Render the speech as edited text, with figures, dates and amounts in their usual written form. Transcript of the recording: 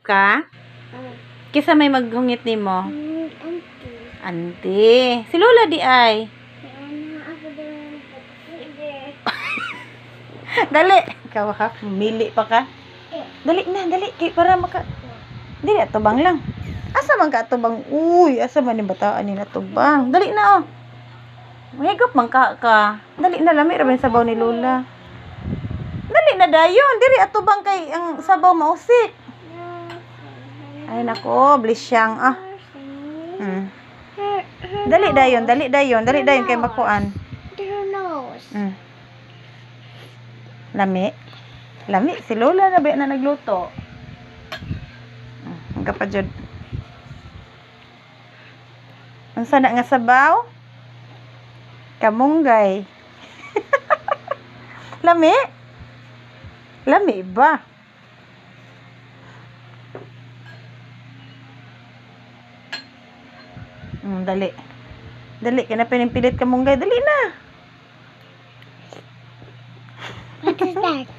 Ka? Kisa may maghungit nimo? Auntie. Si Lola di ay. Dali. Ikaw ha, mili pa ka. Dali na, dali. Para maka... Dili, atubang lang. Asa man ka atubang? Uy, asa man yung bataan ni natubang? Dali na oh. Mahigop man ka. Dali na, lami rabin sabaw ni Lola. Dali na dayon. Dili, atubang kay ang sabaw mausik. Ay nako, blisyang ah. Dali dayon kay makuan. Lami si Lola na ba na nagluto. Ang kapajud. Unsa na nga sabaw? Kamunggay. Lami ba? Dali, kaya na pinimpilit ka munggay. Dali na. What is that?